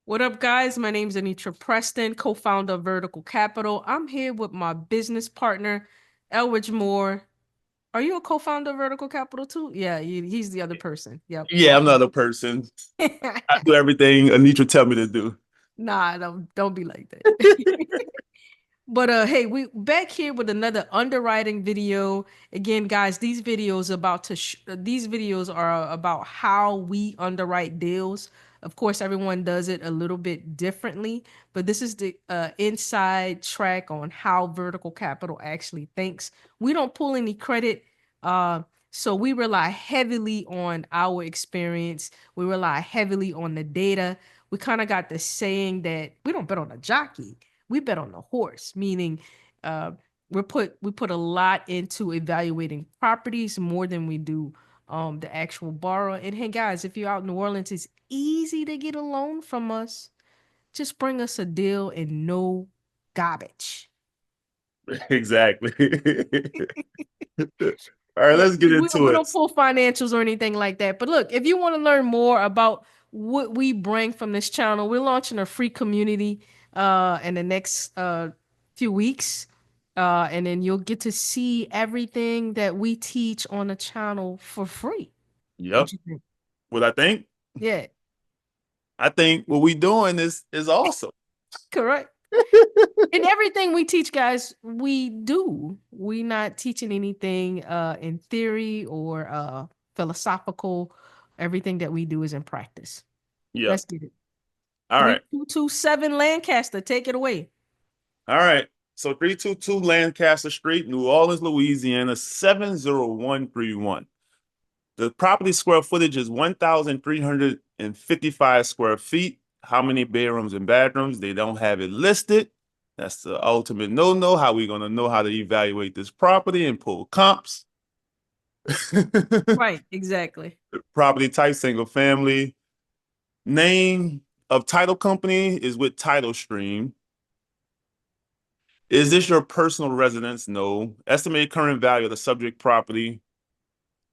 What up, guys? My name is Anitra Preston, co-founder of Vertical Capital. I'm here with my business partner, Elridge Moore. Are you a co-founder of Vertical Capital too? Yeah, he's the other person. Yep. Yeah, I'm not a person. I do everything Anitra tell me to do. Nah, don't be like that. But hey, we back here with another underwriting video. Again, guys, these videos are about how we underwrite deals. Of course, everyone does it a little bit differently, but this is the inside track on how Vertical Capital actually thinks. We don't pull any credit, uh, so we rely heavily on our experience. We rely heavily on the data. We kind of got the saying that we don't bet on a jockey, we bet on the horse, meaning uh, we put a lot into evaluating properties more than we do the actual borrower. And hey, guys, if you're out in New Orleans, it's easy to get a loan from us. Just bring us a deal and no garbage. Exactly. All right, Yeah, let's get we into don't it. pull financials or anything like that. But look, if you want to learn more about what we bring from this channel, we're launching a free community in the next few weeks. And then you'll get to see everything that we teach on the channel for free. What Yep. you think? What I think? Yeah, I think what we doing is awesome. correct. And everything we teach, guys, we do. We not teaching anything in theory or philosophical. Everything that we do is in practice. Yep. Let's get it. All right. 3227 Lancaster, take it away. All right. So 322 Lancaster Street, New Orleans, Louisiana, 70131. The property square footage is 1,355 square feet. How many bedrooms and bathrooms? They don't have it listed. That's the ultimate no-no. How we gonna know how to evaluate this property and pull comps? Right, exactly. Property type, single family. Name of title company is with Title Stream. Is this your personal residence? No. Estimated current value of the subject property,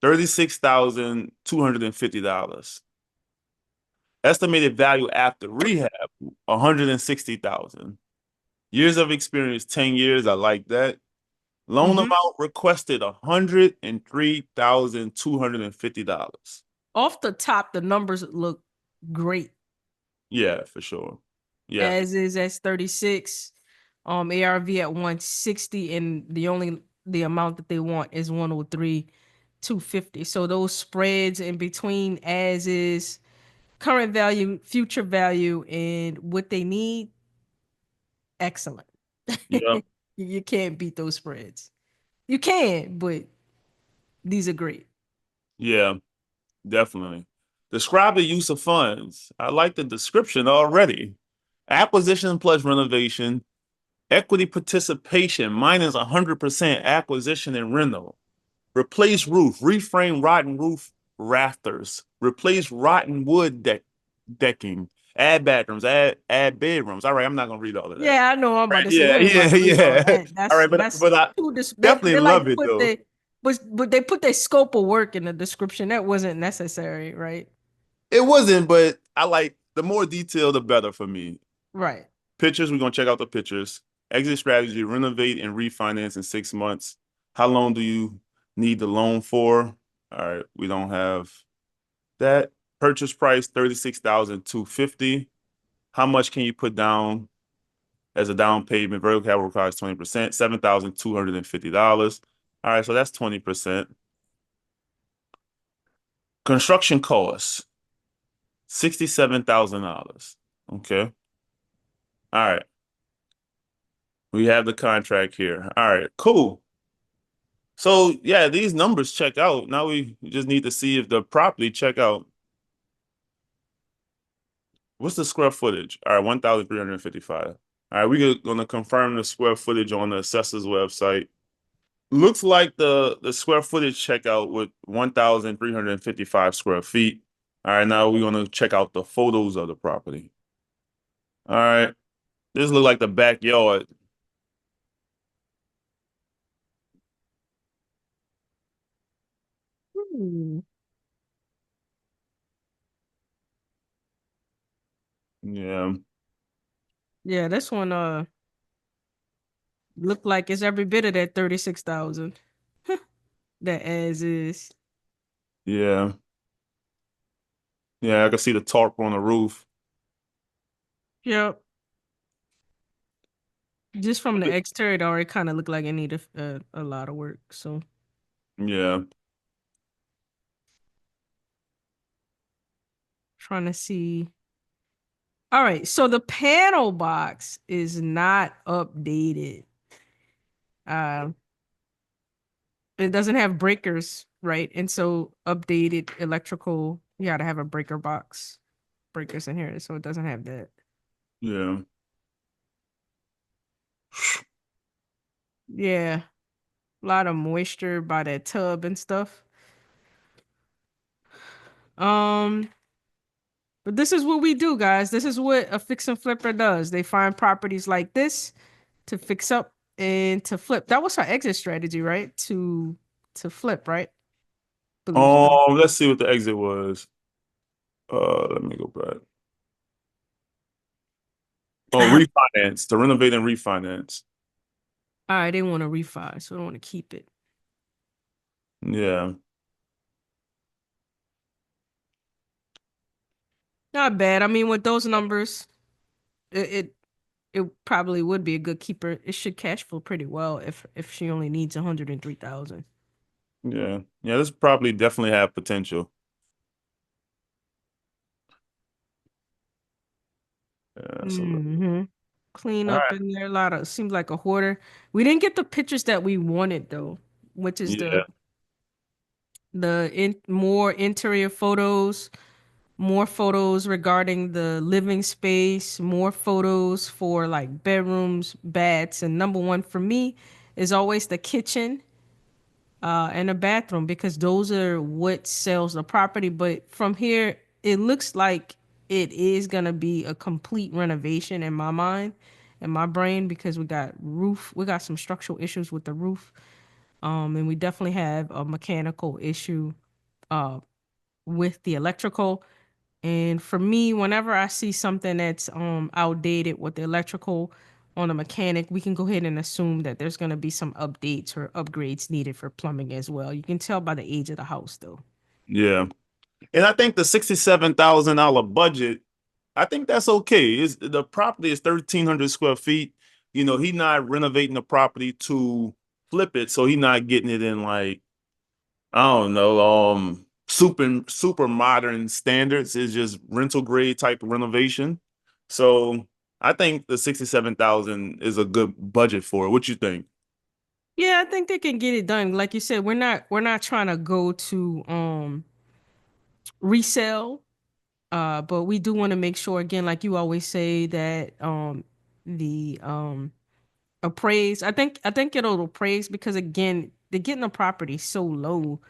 $36,250. Estimated value after rehab, 160,000. Years of experience, 10 years. I like that. Loan Hmm. amount requested, $103,250. Off the top, the numbers look great. Yeah, for sure. Yeah. As is S36, ARV at 160, and the amount that they want is 103, 250. So those spreads in between as is, current value, future value, and what they need, excellent. Yeah. You can't beat those spreads. You can, but these are great. Yeah, definitely. Describe the use of funds. I like the description already. Acquisition plus renovation, equity participation minus 100% acquisition and rental. Replace roof, reframe rotten roof rafters, replace rotten wood decking, add bathrooms, add bedrooms. All right, I'm not gonna read all of that. Yeah, I know. I'm about Right? to say we Yeah, ain't about yeah, to read all yeah. that. All right, but That's but I too dis definitely they like love it put though. the but they put their scope of work in the description. That wasn't necessary, right? It wasn't, but I like the more detail, the better for me. Right. Pictures, we're gonna check out the pictures. Exit strategy, renovate and refinance in 6 months. How long do you need the loan for? All right, we don't have that. Purchase price, 36,250. How much can you put down as a down payment? Vertical capital requires 20%, $7,250. All right, so that's 20%. Construction costs, $67,000. Okay. All right. We have the contract here. All right, cool. So yeah, these numbers check out. Now we just need to see if the property check out. What's the square footage? All right, 1,355. All right, we're gonna confirm the square footage on the assessor's website. Looks like the square footage check out with 1,355 square feet. All right, now we're gonna check out the photos of the property. All right, this look like the backyard. Hmm. Yeah. Yeah, this one look like it's every bit of that 36,000 that as is. Yeah. Yeah, I can see the tarp on the roof. Yep. Just from the exterior, it already kind of looked like it needed a lot of work. So Yeah. trying to see. All right, so the panel box is not updated. Uh, it doesn't have breakers, right? And so updated electrical, you gotta have a breaker box, breakers in here, so it doesn't have that. Yeah. Yeah, a lot of moisture by that tub and stuff. Um, but this is what we do, guys. This is what a fix and flipper does. They find properties like this to fix up and to flip. That was our exit strategy, right? To flip, right? Believe so. Let's see what the exit was. Let me go back. Oh, refinance, to renovate and refinance. All right, they want to refi, so they want to keep it. Yeah. Not bad. I mean, with those numbers, it, it it probably would be a good keeper. It should cash flow pretty well if she only needs 103,000. Yeah. Yeah, this probably definitely have potential. Yeah, so Mm-hmm. Clean all up right. in there. A lot of seems like a hoarder. We didn't get the pictures that we wanted though, which is Yeah. the more interior photos, more photos regarding the living space, more photos for like bedrooms, baths, and number one for me is always the kitchen and a bathroom because those are what sells the property. But from here, it looks like it is gonna be a complete renovation in my mind, in my brain, because we got some structural issues with the roof, and we definitely have a mechanical issue uh with the electrical. And for me, whenever I see something that's outdated with the electrical on a mechanic, we can go ahead and assume that there's going to be some updates or upgrades needed for plumbing as well. You can tell by the age of the house though. Yeah. And I think the $67,000 budget, I think that's okay. The property is 1,300 square feet. He not renovating the property to flip it, so he not getting it in like, I don't know, super modern standards. It's just rental grade type of renovation. So I think the 67,000 is a good budget for it. What you think? Yeah, I think they can get it done. Like you said, we're not trying to go to resell, but we do want to make sure again, like you always say, that the appraise. I think it'll appraise because again, they're getting the property so low.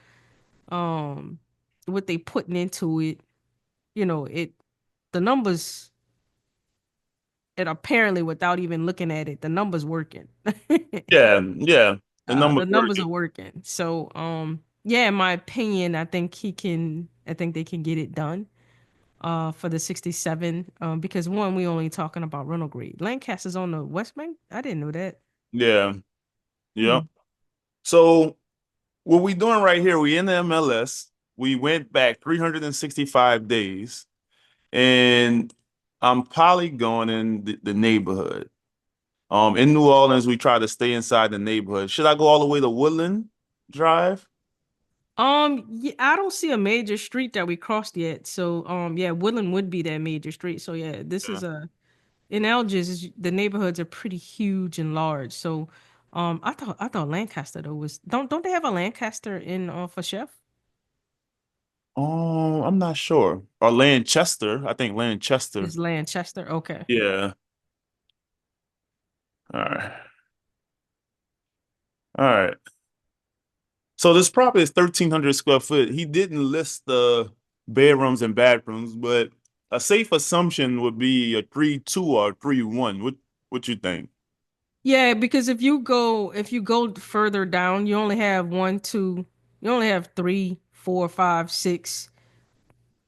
Um, what they putting into it, it the numbers, and apparently without even looking at it, the numbers working. Yeah, yeah. The The numbers numbers working. are working. So yeah, in my opinion, I think they can get it done for the 67 because one, we only talking about rental grade. Lancaster's on the West Bank. I didn't know that. Yeah, yeah. Hmm. So what we doing right here, we in the MLS. We went back 365 days, and I'm polygoning the neighborhood. In New Orleans, we try to stay inside the neighborhood. Should I go all the way to Woodland Drive? Yeah, I don't see a major street that we crossed yet. So, yeah, Woodland would be that major street. So, yeah, this Yeah. is in Algiers, the neighborhoods are pretty huge and large. So, I thought Lancaster though was don't they have a Lancaster in for Chef? Oh, I'm not sure. Or Lanchester. I think Lanchester. Is Lancaster okay? Yeah. All right. All right. So this property is 1,300 square foot. He didn't list the bedrooms and bathrooms, but a safe assumption would be a 3-2 or a 3-1. What you think? Yeah, because if you go further down, you only have one, two, you only have three, four, five, six.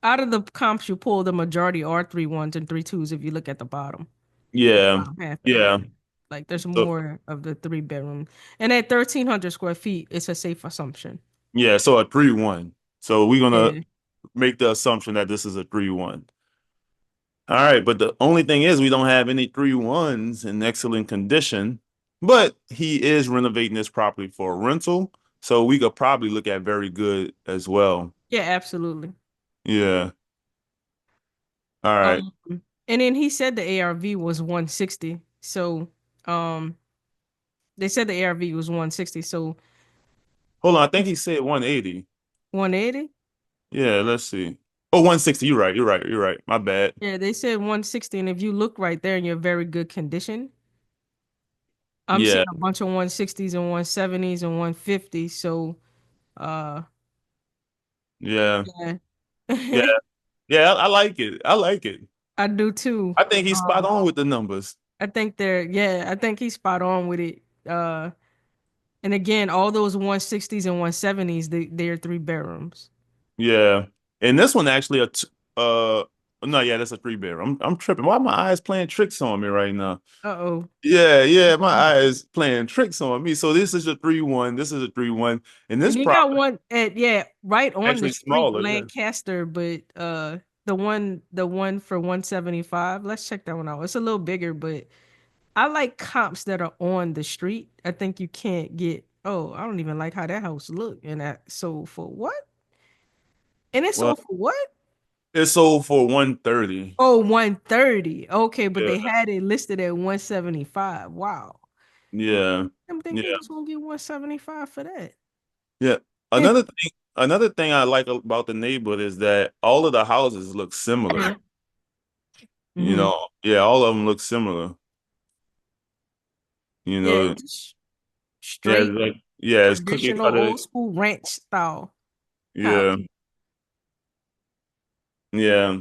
out of the comps you pull, the majority are 3 1s and 3 2s if you look at the bottom. Yeah. Bottom half of the Yeah. video. Like there's So more of the 3 bedroom. And at 1,300 square feet, it's a safe assumption. yeah, so a 3-1. So we're gonna Yeah. make the assumption that this is a 3-1. All right, but the only thing is we don't have any 3-1s in excellent condition, but he is renovating this property for a rental, so we could probably look at very good as well. Yeah, absolutely. Yeah. All right. Um, and then he said the ARV was 160. So, um, they said the ARV was 160. So Hold on, I think he said 180. 180. Yeah, let's see. Oh, 160. You're right. You're right. You're right. My bad. Yeah, they said 160. And if you look right there in your very good condition, I'm seeing Yeah. a bunch of 160s and 170s and 150s. So, uh, Yeah. yeah, Yeah. Yeah, I like it. I like it. I do too. I think he's spot Um, on with the numbers. I think he's spot on with it. And again, all those 160s and 170s, they're 3 bedrooms. Yeah. And this one actually no, yeah, that's a 3 bedroom. I'm tripping. Why my eyes playing tricks on me right now? Uh-oh. Yeah, yeah, my eyes playing tricks on me. So this is a 3-1. This is a 3-1. And this And you got property one at yeah, right on the actually street, smaller. Yeah. Lancaster, but the one for 175. Let's check that one out. It's a little bigger, but I like comps that are on the street. I think you can't get oh, I don't even like how that house look. And that sold for what? And it Well, sold for what? it sold for 130. Oh, 130. Okay, but they Yeah. had it listed at 175. Wow. Yeah. I'm think they Yeah. was gonna get 175 for that. Yeah. Another thing I like about the neighborhood is that all of the houses look similar. You Hmm. know, yeah, all of them look similar. You Yeah, know, just yeah, straight yeah, it's cookie traditional cutter. old school ranch style Yeah, house. yeah.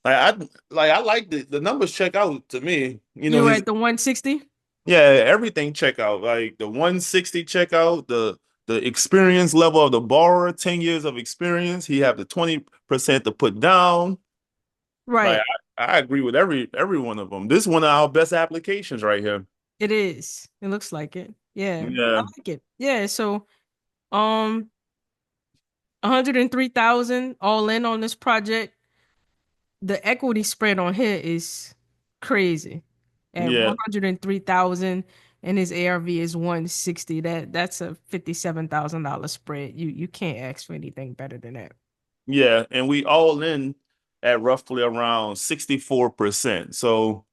I like the numbers check out to me. You know, You were his at the 160? yeah, everything check out. Like the 160 check out, the experience level of the borrower, 10 years of experience. He have the 20% to put down. Like Right. I agree with every one of them. This is one of our best applications right here. It is. It looks like it. Yeah. I Yeah, like it. Yeah. So um 103,000 all in on this project. The equity spread on here is crazy. At yeah, 103,000 and his ARV is 160. That's a $57,000 spread. You can't ask for anything better than that. yeah. And we all in at roughly around 64%. So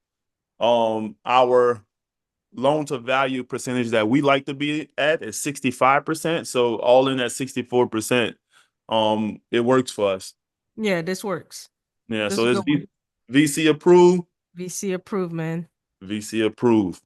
our loan to value percentage that we like to be at is 65%. So all in at 64%. It works for us. Yeah, this works. Yeah, This is so a it's good one. VC approved. VC approved, man. VC approved.